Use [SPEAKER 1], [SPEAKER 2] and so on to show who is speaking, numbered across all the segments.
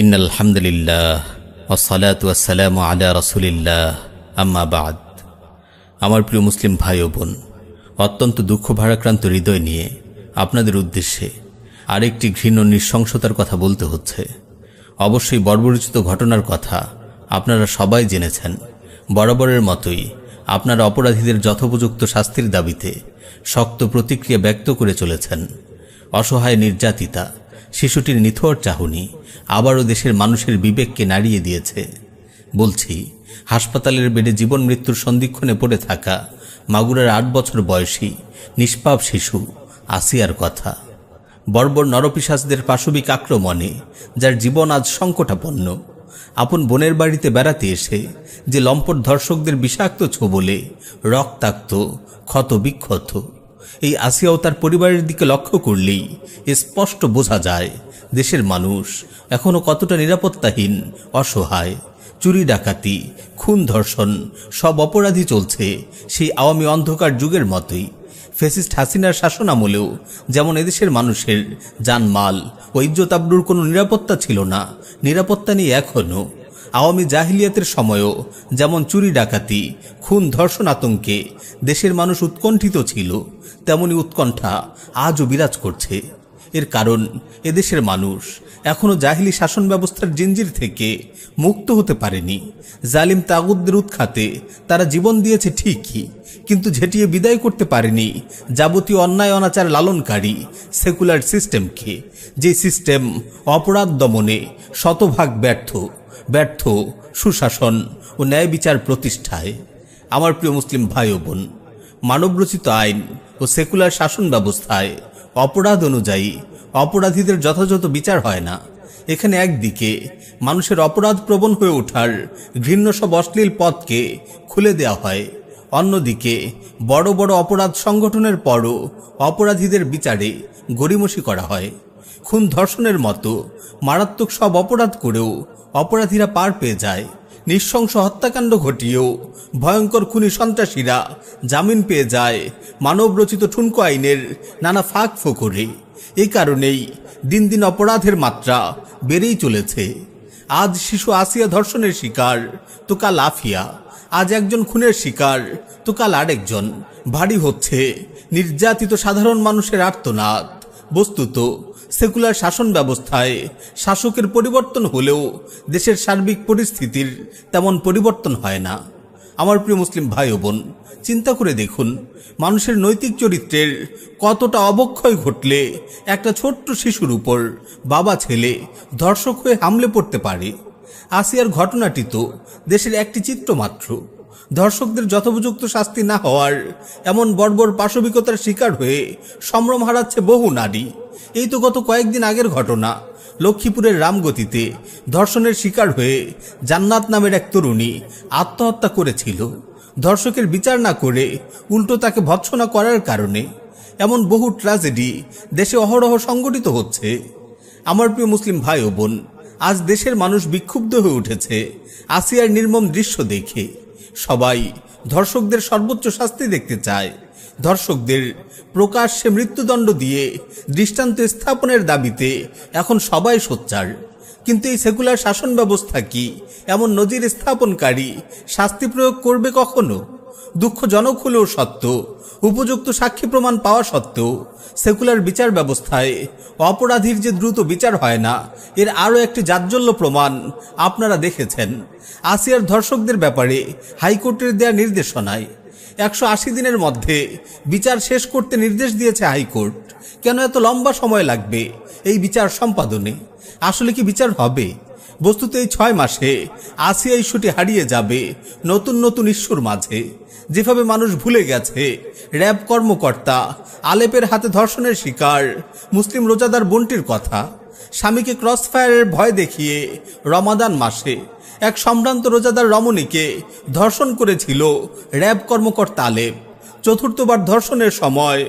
[SPEAKER 1] ইন্নাল হামদুলিল্লাহ ওয়াসসালাতু ওয়াসসালামু আলা রাসূলিল্লাহ আম্মা বাদ। আমার প্রিয় মুসলিম ভাই ও বোন, অত্যন্ত দুঃখ ভারাক্রান্ত হৃদয় নিয়ে আপনাদের উদ্দেশ্যে আরেকটি ঘৃণ্য নৃশংসতার কথা বলতে হচ্ছে। অবশ্যই বর্বরোচিত ঘটনার কথা আপনারা সবাই জেনেছেন। বরাবরের মতোই আপনারা অপরাধীদের যথোপযুক্ত শাস্তির দাবিতে শক্ত প্রতিক্রিয়া ব্যক্ত করে চলেছেন। অসহায় নির্যাতিতা শিশুটির নিথর চাহনি আবারও দেশের মানুষের বিবেককে নাড়িয়ে দিয়েছে। বলছি, হাসপাতালের বেডে জীবন মৃত্যুর সন্ধিক্ষণে পড়ে থাকা মাগুরার 8 বছর বয়সী নিষ্পাপ শিশু আসিয়ার কথা। বর্বর নরপিশাচদের পাশবিক আক্রমণে যার জীবন আজ সংকটাপন্ন, আপন বোনের বাড়িতে বেড়াতে এসে যে লম্পট ধর্ষকদের বিষাক্ত ছোবলে রক্তাক্ত ক্ষত বিক্ষত, এই আসিয়া ও তার পরিবারের দিকে লক্ষ্য করলেই স্পষ্ট বোঝা যায় দেশের মানুষ এখনো কতটা নিরাপত্তাহীন, অসহায়। চুরি ডাকাতি, খুন ধর্ষণ সব অপরাধী চলছে সেই আওয়ামী অন্ধকার যুগের মতোই। ফ্যাসিস্ট হাসিনার শাসন আমলেও যেমন এদেশের মানুষের জানমাল ও ইজ্জত আবরুর কোনো নিরাপত্তা ছিল না, নিরাপত্তা নেই এখনও। আওয়ামী জাহিলিয়াতের সময়ও যেমন চুরি ডাকাতি, খুন ধর্ষণ আতঙ্কে দেশের মানুষ উৎকণ্ঠিত ছিল, তেমনি উৎকণ্ঠা আজও বিরাজ করছে। এর কারণ এদেশের মানুষ এখনও জাহিলি শাসন ব্যবস্থার জিঞ্জির থেকে মুক্ত হতে পারেনি। জালিম তাগুতদের উৎখাতে তারা জীবন দিয়েছে ঠিকই, কিন্তু ঝেঁটিয়ে বিদায় করতে পারেনি যাবতীয় অন্যায় অনাচার লালনকারী সেকুলার সিস্টেমকে, যে সিস্টেম অপরাধ দমনে শতভাগ ব্যর্থ সুশাসন ও ন্যায় বিচার প্রতিষ্ঠায়। আমার প্রিয় মুসলিম ভাই ও বোন, মানবরচিত আইন ও সেকুলার শাসন ব্যবস্থায় অপরাধ অনুযায়ী অপরাধীদের যথাযথ বিচার হয় না। এখানে একদিকে মানুষের অপরাধ প্রবণ হয়ে ওঠার ঘৃণ্য সব অশ্লীল পথকে খুলে দেওয়া হয়, অন্যদিকে বড় বড় অপরাধ সংগঠনের পরও অপরাধীদের বিচারে গড়িমসি করা হয়। খুন ধর্ষণের মতো মারাত্মক সব অপরাধ করেও অপরাধীরা পার পেয়ে যায়। নৃশংস হত্যাকাণ্ড ঘটিয়েও ভয়ঙ্কর খুনি সন্ত্রাসীরা জামিন পেয়ে যায় মানবরচিত ঠুনকো আইনের নানা ফাঁক ফোকরে। এই কারণেই দিন দিন অপরাধের মাত্রা বেড়েই চলেছে। আজ শিশু আসিয়া ধর্ষণের শিকার তো কাল আফিয়া, আজ একজন খুনের শিকার তো কাল আরেকজন। ভারী হচ্ছে নির্যাতিত সাধারণ মানুষের আর্তনাদ। বস্তুত সেকুলার শাসন ব্যবস্থায় শাসকের পরিবর্তন হলেও দেশের সার্বিক পরিস্থিতির তেমন পরিবর্তন হয় না। আমার প্রিয় মুসলিম ভাই ও বোন, চিন্তা করে দেখুন, মানুষের নৈতিক চরিত্রের কতটা অবক্ষয় ঘটলে একটা ছোট্ট শিশুর উপর বাবা ছেলে ধর্ষক হয়ে হামলে পড়তে পারে। আসিয়ার ঘটনাটি তো দেশের একটি চিত্র মাত্র। ধর্ষকদের যথোপযুক্ত শাস্তি না হওয়ার এমন বর্বর পাশবিকতার শিকার হয়ে সম্ভ্রম হারাচ্ছে বহু নারী। এই তো গত কয়েকদিন আগের ঘটনা, লক্ষ্মীপুরের রামগতিতে ধর্ষণের শিকার হয়ে জান্নাত নামের এক তরুণী আত্মহত্যা করেছিল, ধর্ষকের বিচার না করে উল্টো তাকে ভৎসনা করার কারণে। এমন বহু ট্র্যাজেডি দেশে অহরহ সংঘটিত হচ্ছে। আমার প্রিয় মুসলিম ভাই ও বোন, আজ দেশের মানুষ বিক্ষুব্ধ হয়ে উঠেছে আসিয়ার নির্মম দৃশ্য দেখে। সবাই ধর্ষকদের সর্বোচ্চ শাস্তি দেখতে চায়। ধর্ষকদের প্রকাশ্যে মৃত্যুদণ্ড দিয়ে দৃষ্টান্ত স্থাপনের দাবিতে এখন সবাই সোচ্চার। কিন্তু এই সেকুলার শাসন ব্যবস্থা কি এমন নজির স্থাপনকারী শাস্তি প্রয়োগ করবে কখনো? দুঃখজনক হলেও সত্য, উপযুক্ত সাক্ষী প্রমাণ পাওয়া সত্ত্বেও সেকুলার বিচার ব্যবস্থায় অপরাধীর যে দ্রুত বিচার হয় না, এর আরও একটি জাজ্জল্য প্রমাণ আপনারা দেখেছেন আসিয়ার ধর্ষকদের ব্যাপারে হাইকোর্টের দেয়া নির্দেশনায়। 180 দিনের মধ্যে বিচার শেষ করতে নির্দেশ দিয়েছে হাইকোর্ট। কেন এত লম্বা সময় লাগবে এই বিচার সম্পাদনে? আসলে কি বিচার হবে? বস্তুত এই 6 মাসে আসিয়া ইস্যুটি হারিয়ে যাবে নতুন নতুন ইস্যুর মাঝে। যেভাবে মানুষ ভুলে গেছে র্যাব কর্মকর্তা আলেপের হাতে ধর্ষণের শিকার মুসলিম রোজাদার বোনটির কথা, স্বামীকে ক্রসফায়ারের ভয় দেখিয়ে রমাদান মাসে এক সম্ভ্রান্ত রোজাদার রমণীকে ধর্ষণ করেছিল র্যাব কর্মকর্তা আলেপ। চতুর্থবার ধর্ষণের সময়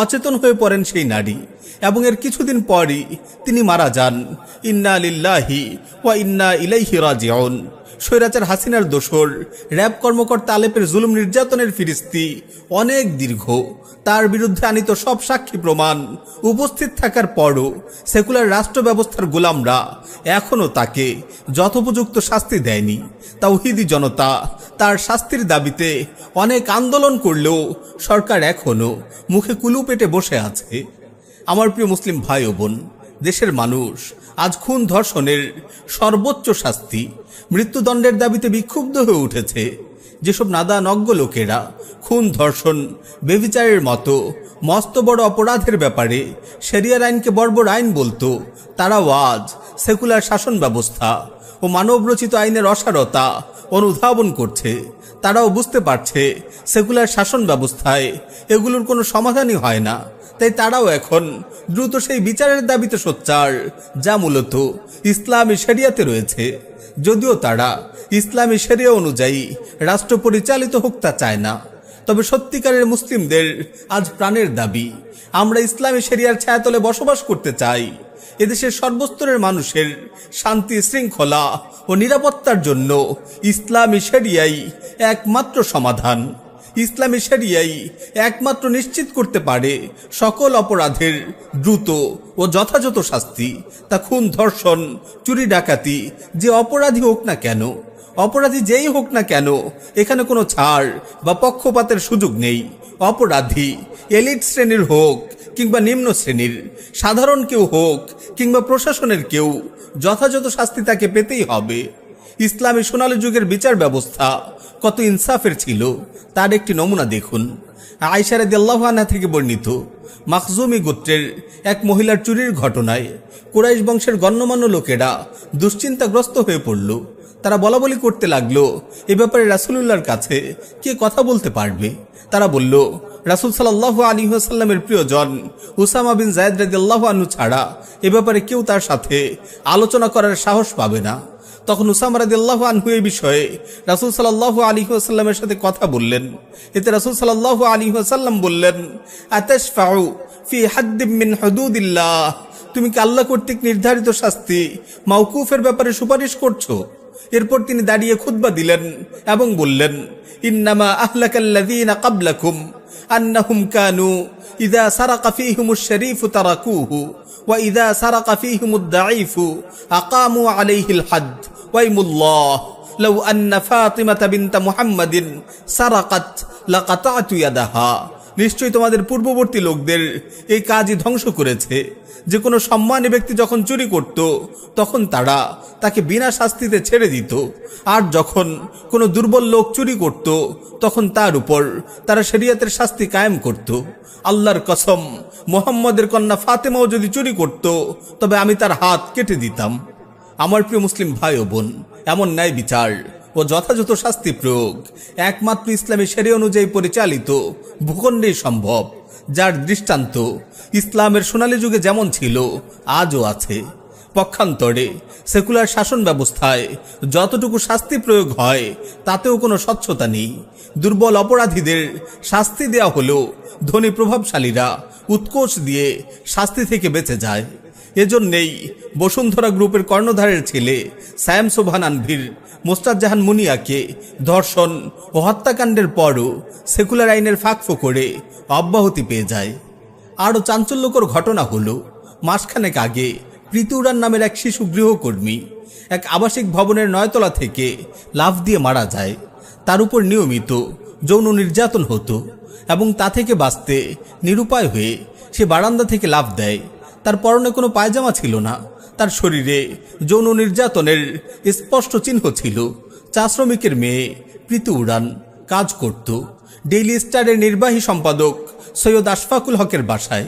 [SPEAKER 1] অচেতন হয়ে পড়েন সেই নারী এবং এর কিছুদিন পরই তিনি মারা যান। ইন্না লিল্লাহি ওয়া ইন্না ইলাইহি রাজিউন।
[SPEAKER 2] স্বৈরাচার হাসিনার দোসর, র্যাব কর্মকর্তা আলেপের জুলুম নির্যাতনের ফিরিস্তি অনেক দীর্ঘ। তার বিরুদ্ধে আনিত সব সাক্ষী প্রমাণ উপস্থিত থাকার পরও সেকুলার রাষ্ট্র ব্যবস্থার গোলামরা এখনও তাকে যথোপযুক্ত শাস্তি দেয়নি। তাওহীদি জনতা তার শাস্তির দাবিতে অনেক আন্দোলন করলেও সরকার এখনও মুখে কুলু পেটে বসে আছে। আমার প্রিয় মুসলিম ভাই ও বোন, দেশের মানুষ আজ খুন ধর্ষণের সর্বোচ্চ শাস্তি মৃত্যুদণ্ডের দাবিতে বিক্ষুব্ধ হয়ে উঠেছে। যেসব নাদান অজ্ঞ লোকেরা খুন ধর্ষণ বেবিচারের মতো মস্ত বড় অপরাধের ব্যাপারে শরিয়ার আইনকে বর্বর আইন বলতো, তারাও আজ সেকুলার শাসন ব্যবস্থা ও মানবরচিত আইনের অসারতা অনুধাবন করছে। তারাও বুঝতে পারছে সেকুলার শাসন ব্যবস্থায় এগুলোর কোনো সমাধানই হয় না। তাই তারাও এখন দ্রুত সেই বিচারের দাবিতে সোচ্চার, যা মূলত ইসলামী শরিয়াতে রয়েছে। যদিও তারা ইসলামী শরিয়া অনুযায়ী রাষ্ট্র পরিচালিত হোক তা চায় না, তবে সত্যিকারের মুসলিমদের আজ প্রাণের দাবি, আমরা ইসলামী শরিয়ার ছায়াতলে বসবাস করতে চাই। এদেশের সর্বস্তরের মানুষের শান্তি, শৃঙ্খলা ও নিরাপত্তার জন্য ইসলামী শরিয়াই একমাত্র সমাধান। ইসলামী শরিয়াই একমাত্র নিশ্চিত করতে পারে সকল অপরাধের দ্রুত ও যথাযথ শাস্তি। তা খুন, ধর্ষণ, চুরি, ডাকাতি, যে অপরাধী হোক না কেন, অপরাধী যেই হোক না কেন, এখানে কোনো ছাড় বা পক্ষপাতের সুযোগ নেই। অপরাধী এলিট শ্রেণীর হোক কিংবা নিম্ন শ্রেণীর, সাধারণ কেউ হোক কিংবা প্রশাসনের কেউ, যথাযথ শাস্তি তাকে পেতেই হবে। ইসলামী সোনালী যুগের বিচার ব্যবস্থা কত ইনসাফের ছিল তার একটি নমুনা দেখুন। আয়েশা রাদিয়াল্লাহু আনহা থেকে বর্ণিত, মাখজুমি গোত্রের এক মহিলার চুরির ঘটনায় কুরাইশ বংশের গণ্যমান্য লোকেরা দুশ্চিন্তাগ্রস্ত হয়ে পড়ল। তারা বলাবলি করতে লাগলো, এ ব্যাপারে রাসূলুল্লাহর কাছে কে কথা বলতে পারবে? তারা বলল, রাসূল সাল্লাল্লাহু আলাইহি ওয়াসাল্লামের প্রিয়জন উসামা বিন যায়েদ রাদিয়াল্লাহু আনহু ছাড়া এ ব্যাপারে কেউ তার সাথে আলোচনা করার সাহস পাবে না। তখন উসামা রাদিয়াল্লাহু আনহু এই বিষয়ে রাসূল সাল্লাল্লাহু আলাইহি ওয়াসাল্লামের সাথে কথা বললেন। এতে রাসূল সাল্লাল্লাহু আলাইহি ওয়াসাল্লাম বললেন, আতাশফাউ ফি হাদ্দিম মিন হুদুদিল্লাহ, তুমি কি আল্লাহ কর্তৃক নির্ধারিত শাস্তি মাওকুফের ব্যাপারে সুপারিশ করছো? এরপর তিনি দাঁড়িয়ে খুতবা দিলেন এবং বললেন, ইন্নামা আহলাকাল্লাযীনা ক্বাবলাকুম আন্নাহুম কানু ইযা সারাকা ফীহিমুশ শরীফু তারাকুহু ওয়া ইযা সারাকা ফীহিমুদ দাঈফু আকামু আলাইহিল হাদ ওয়াইমুল্লাহ লাউ আন্না ফাতিমাতা বিনতা মুহাম্মাদিন সারাকাত লাকাতাতু ইয়াদাহা। নিশ্চয়ই তোমাদের পূর্ববর্তী লোকদের এই কাজই ধ্বংস করেছে। যে কোনো সম্মানী ব্যক্তি যখন চুরি করত তখন তারা তাকে বিনা শাস্তিতে ছেড়ে দিত, আর যখন কোনো দুর্বল লোক চুরি করত তখন তার উপর তারা শরিয়তের শাস্তি কায়েম করত। আল্লাহর কসম, মুহাম্মদের কন্যা ফাতেমাও যদি চুরি করত তবে আমি তার হাত কেটে দিতাম। আমার প্রিয় মুসলিম ভাই ও বোন, এমন ন্যায় বিচার ও যথাযথ শাস্তি প্রয়োগ একমাত্র ইসলামী শরিয়া অনুযায়ী পরিচালিত ভূখণ্ডেই সম্ভব, যার দৃষ্টান্ত ইসলামের সোনালী যুগে যেমন ছিল আজও আছে। পক্ষান্তরে সেকুলার শাসন ব্যবস্থায় যতটুকু শাস্তি প্রয়োগ হয় তাতেও কোনো স্বচ্ছতা নেই। দুর্বল অপরাধীদের শাস্তি দেওয়া হলেও ধনী প্রভাবশালীরা উৎকোচ দিয়ে শাস্তি থেকে বেঁচে যায়। এজন্যেই বসুন্ধরা গ্রুপের কর্ণধারের ছেলে সায়েম সোবহান আনভির মোস্তাদ জাহান মুনিয়াকে ধর্ষণ ও হত্যাকাণ্ডের পরও সেকুলার আইনের ফাঁকফোঁ করে অব্যাহতি পেয়ে যায়। আরও চাঞ্চল্যকর ঘটনা হলো, মাসখানেক আগে প্রীতি উড়ান নামের এক শিশু গৃহকর্মী এক আবাসিক ভবনের 9 তলা থেকে লাফ দিয়ে মারা যায়। তার উপর নিয়মিত যৌন নির্যাতন হতো এবং তা থেকে বাঁচতে নিরুপায় হয়ে সে বারান্দা থেকে লাফ দেয়। তার পরনে কোনো পায়জামা ছিল না, তার শরীরে যৌন নির্যাতনের স্পষ্ট চিহ্ন ছিল। চা শ্রমিকের মেয়ে প্রীতি উড়ান কাজ করত ডেইলি স্টারের নির্বাহী সম্পাদক সৈয়দ আশফাকুল হকের বাসায়।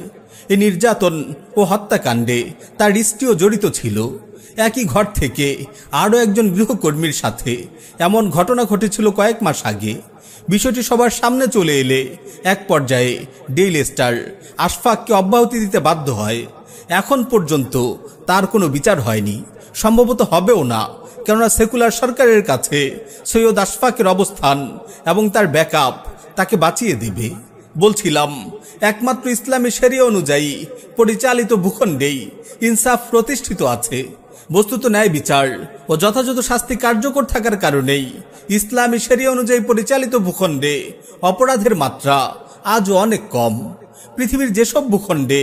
[SPEAKER 2] এই নির্যাতন ও হত্যাকাণ্ডে তার স্ত্রীও জড়িত ছিল। একই ঘর থেকে আরও একজন গৃহকর্মীর সাথে এমন ঘটনা ঘটেছিল কয়েক মাস আগে। বিষয়টি সবার সামনে চলে এলে এক পর্যায়ে ডেইলি স্টার আশফাককে অব্যাহতি দিতে বাধ্য হয়। এখন পর্যন্ত তার কোনো বিচার হয়নি, সম্ভবত হবেও না, কেননা সেকুলার সরকারের কাছে সৈয়দ আশফাকের অবস্থান এবং তার ব্যাকআপ তাকে বাঁচিয়ে দেবে। বলছিলাম, একমাত্র ইসলামী শরিয়া অনুযায়ী পরিচালিত ভূখণ্ডেই ইনসাফ প্রতিষ্ঠিত আছে। বস্তুত ন্যায় বিচার ও যথাযথ শাস্তি কার্যকর থাকার কারণেই ইসলামী শরিয়া অনুযায়ী পরিচালিত ভূখণ্ডে অপরাধের মাত্রা আজও অনেক কম। পৃথিবীর যেসব ভূখণ্ডে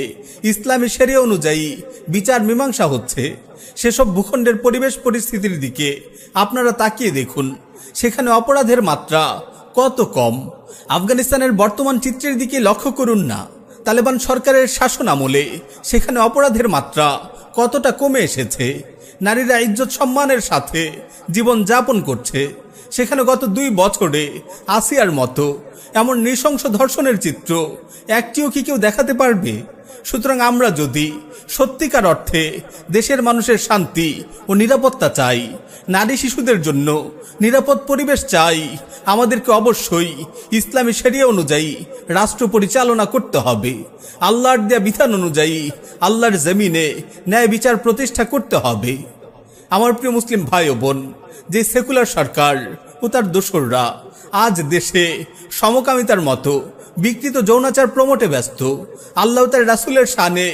[SPEAKER 2] ইসলামী শরিয়া অনুযায়ী বিচার মীমাংসা হচ্ছে, সেসব ভূখণ্ডের পরিবেশ পরিস্থিতির দিকে আপনারা তাকিয়ে দেখুন, সেখানে অপরাধের মাত্রা কত কম। আফগানিস্তানের বর্তমান চিত্রের দিকে লক্ষ্য করুন না। তালেবান সরকারের শাসন আমলে সেখানে অপরাধের মাত্রা কতটা কমে এসেছে। নারীরা ইজ্জত সম্মানের সাথে জীবন যাপন করছে। সেখানে গত 2 বছরে আসিয়ার মতো এমন নৃশংস ধর্ষণের চিত্র একটিও কি কেউ দেখাতে পারবে? সুতরাং আমরা যদি সত্যিকার অর্থে দেশের মানুষের শান্তি ও নিরাপত্তা চাই, নারী শিশুদের জন্য নিরাপদ পরিবেশ চাই, আমাদেরকে অবশ্যই ইসলামী শরিয়া অনুযায়ী রাষ্ট্র পরিচালনা করতে হবে। আল্লাহর দেয়া বিধান অনুযায়ী আল্লাহর জমিনে ন্যায় বিচার প্রতিষ্ঠা করতে হবে। আমার প্রিয় মুসলিম ভাই ও বোন, যে সেকুলার সরকার ও তার দোসররা আজ দেশে সমকামিতার মতো বিকৃত যৌনাচার প্রমোটে ব্যস্ত, আল্লাহ তার রাসূলের শানে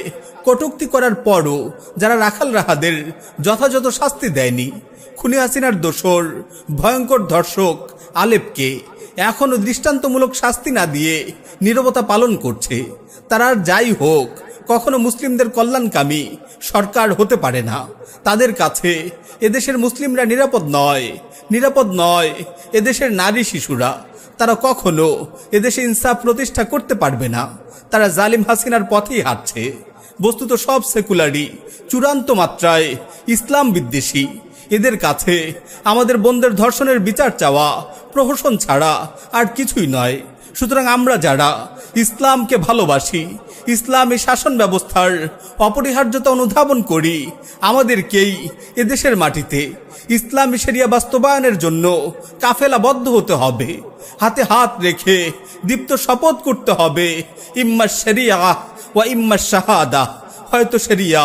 [SPEAKER 2] কটূক্তি করার পরও যারা রাখাল রাহাদের যথাযথ শাস্তি দেয়নি, খুনি হাসিনার দোসর ভয়ঙ্কর ধর্ষক আলেপকে এখনো দৃষ্টান্তমূলক শাস্তি না দিয়ে নীরবতা পালন করছে, তারা আর যাই হোক কখনো মুসলিমদের কল্যাণকামী সরকার হতে পারে না। তাদের কাছে এদেশের মুসলিমরা নিরাপদ নয় এদেশের নারী শিশুরা। তারা কখনো এদেশে ইনসাফ প্রতিষ্ঠা করতে পারবে না। তারা জালিম হাসিনার পথেই হাঁটছে। বস্তুত সব সেকুলারই চূড়ান্ত মাত্রায় ইসলাম বিদ্বেষী। এদের কাছে আমাদের বোনদের ধর্ষণের বিচার চাওয়া প্রহসন ছাড়া আর কিছুই নয়। সুতরাং আমরা যারা ইসলামকে ভালোবাসি, ইসলামী শাসন ব্যবস্থার অপরিহার্যতা অনুধাবন করি, আমাদেরকেই এদেশের মাটিতে ইসলামী শরিয়া বাস্তবায়নের জন্য কাফেলাবদ্ধ হতে হবে। হাতে হাত রেখে দীপ্ত শপথ করতে হবে, ইম্মা শরিয়া ওয়া ইম্মা শাহাদা, হয়তো শরিয়া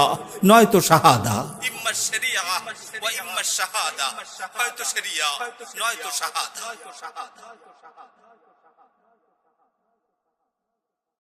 [SPEAKER 2] নয়তো শাহাদা। ইম্মা শরিয়া ওয়া ইম্মা শাহাদা, হয়তো শরিয়া নয়তো শাহাদা।